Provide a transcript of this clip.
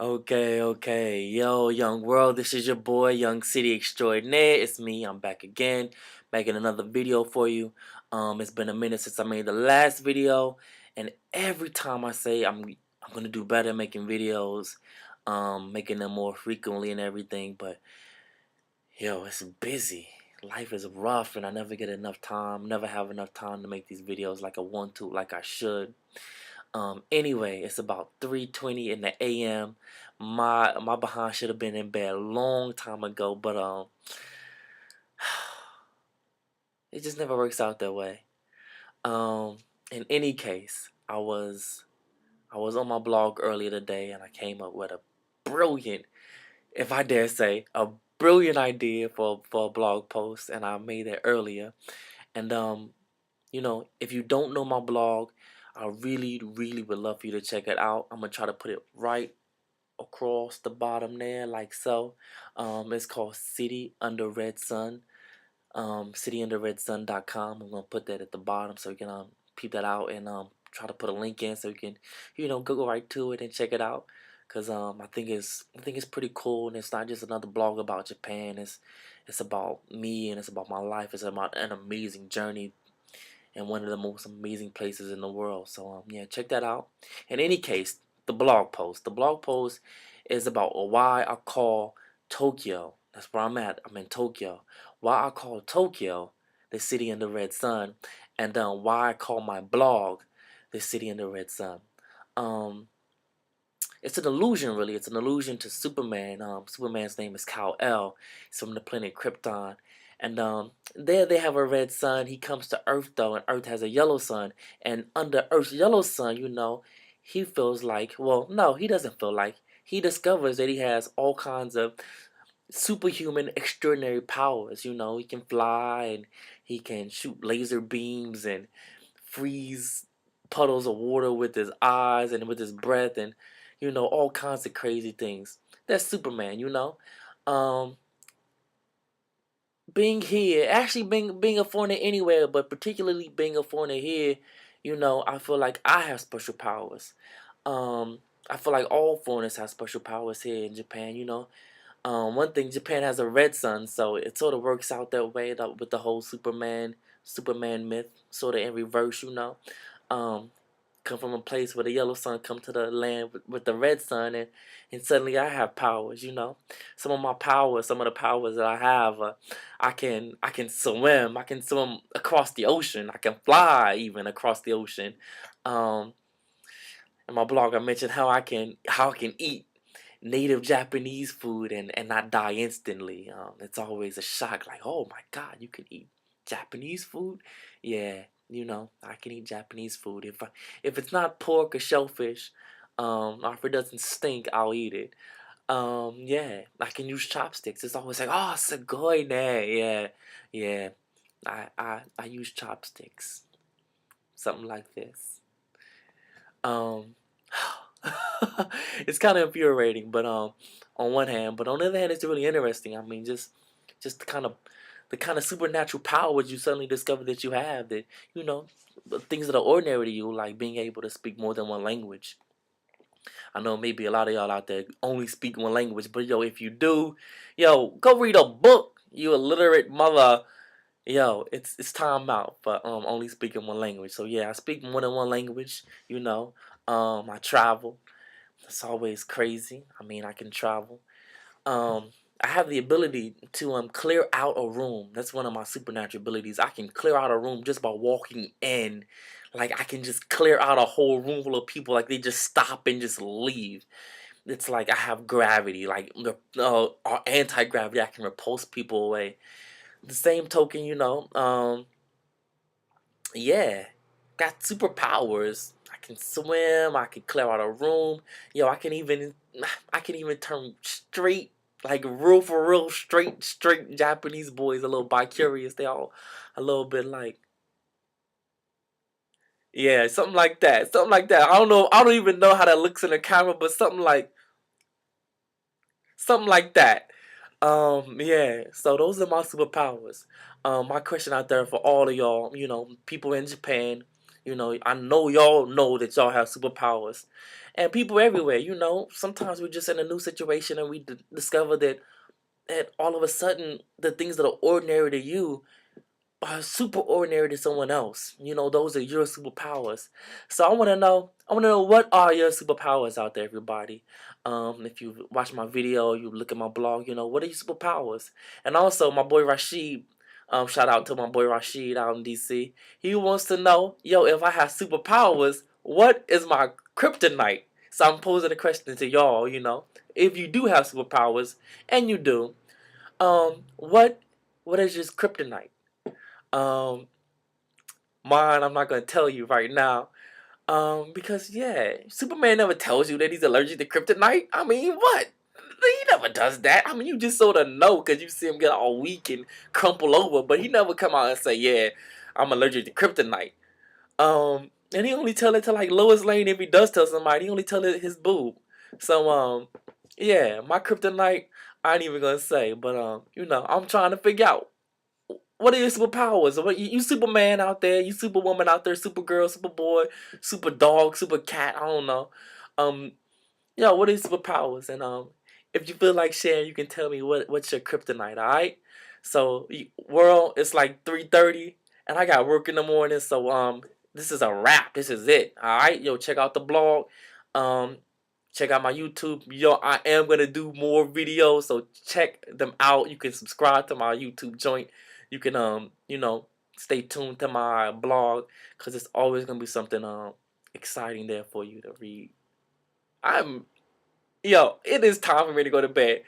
Okay. Yo, young world, this is your boy, Young City Extraordinaire. It's me, I'm back again, making another video for you. It's been a minute since I made the last video, and every time I say I'm gonna do better making videos, making them more frequently and everything, but yo, it's busy. Life is rough, and I never get enough time, never have enough time to make these videos like I want to, like I should. Anyway, it's about 3:20 in the AM. My behind should have been in bed a long time ago, but it just never works out that way. Um, in any case, I was on my blog earlier today, and I came up with a brilliant, if I dare say, a brilliant idea for a blog post, and I made it earlier. And if you don't know my blog, I really would love for you to check it out. I'm gonna try to put it right across the bottom there like so. It's called City Under Red Sun. CityUnderRedSun.com. I'm gonna put that at the bottom so you can peep that out and try to put a link in so you can go right to it and check it out. Cause I think it's pretty cool, and it's not just another blog about Japan. It's about me, and it's about my life. It's about an amazing journey and one of the most amazing places in the world. So yeah, check that out. In any case, the blog post. The blog post is about why I call Tokyo. That's where I'm at. I'm in Tokyo. Why I call Tokyo the city in the red sun, and why I call my blog the city in the red sun. Um, it's an illusion, really. It's an illusion to Superman. Superman's name is Kal-El. He's from the planet Krypton. And there they have a red sun. He comes to Earth, though, and Earth has a yellow sun. And under Earth's yellow sun, he feels like, well, no, he doesn't feel like. He discovers that he has all kinds of superhuman, extraordinary powers. He can fly, and he can shoot laser beams and freeze puddles of water with his eyes and with his breath, and all kinds of crazy things. That's Superman. Um, being here, actually being a foreigner anywhere, but particularly being a foreigner here, I feel like I have special powers. Um, I feel like all foreigners have special powers here in Japan. One thing, Japan has a red sun, so it sort of works out that way with the whole Superman myth, sort of in reverse. Um, come from a place where the yellow sun come to the land with the red sun, and suddenly I have powers. Some of the powers that I have, I can swim across the ocean, I can fly even across the ocean. um in my blog I mentioned how I can eat native Japanese food and not die instantly. It's always a shock, like, oh my god, you can eat Japanese food? Yeah, I can eat Japanese food. If it's not pork or shellfish, or if it doesn't stink, I'll eat it. Yeah, I can use chopsticks. It's always like, oh, sugoi ne. Yeah. I use chopsticks. Something like this. Um, it's kind of infuriating, but on one hand, but on the other hand, it's really interesting. I mean, just the kind of supernatural powers you suddenly discover that you have, that you know things that are ordinary to you, like being able to speak more than one language. I know maybe a lot of y'all out there only speak one language, but yo, if you do, yo, go read a book. You illiterate mother. Yo, it's time out for only speaking one language. So yeah, I speak more than one language. I travel. It's always crazy. I mean, I can travel. Um, I have the ability to clear out a room. That's one of my supernatural abilities. I can clear out a room just by walking in. Like, I can just clear out a whole room full of people. Like, they just stop and just leave. It's like I have gravity, like or anti-gravity. I can repulse people away. The same token, yeah, got superpowers. I can swim. I can clear out a room. Yo, I can even turn straight, like real for real, straight Japanese boys a little bi-curious. They all a little bit like, yeah, something like that. Something like that. I don't know. I don't even know how that looks in the camera, but something like that. Yeah. So those are my superpowers. My question out there for all of y'all, people in Japan, You know, I know y'all know that y'all have superpowers, and people everywhere. You know, sometimes we're just in a new situation and we discover that all of a sudden the things that are ordinary to you are super ordinary to someone else. You know, those are your superpowers. So I want to know. I want to know, what are your superpowers out there, everybody. If you watch my video, you look at my blog. You know, what are your superpowers? And also, my boy Rashid. Shout out to my boy Rashid out in DC. He wants to know, yo, if I have superpowers, what is my kryptonite? So I'm posing a question to y'all. You know, if you do have superpowers, and you do, what is your kryptonite? Um, Mine, I'm not gonna tell you right now. Because yeah, Superman never tells you that he's allergic to kryptonite. I mean, what? He never does that. I mean, you just sort of know because you see him get all weak and crumple over, but he never come out and say, "Yeah, I'm allergic to kryptonite." And he only tell it to like Lois Lane if he does tell somebody. He only tell it his boob. So yeah, my kryptonite, I ain't even gonna say, but you know, I'm trying to figure out, what are your superpowers? What you Superman out there, you Superwoman out there, Supergirl, Superboy, Super Dog, Super Cat, I don't know. Um, yeah, what are your superpowers? And if you feel like sharing, you can tell me what's your kryptonite, alright? So world, it's like 3:30 and I got work in the morning, so this is a wrap. This is it. Alright? Yo, check out the blog. Um Check out my YouTube. Yo, I am gonna do more videos, so check them out. You can subscribe to my YouTube joint. You can you know, stay tuned to my blog because it's always gonna be something exciting there for you to read. I'm Yo, it is time for me to go to bed.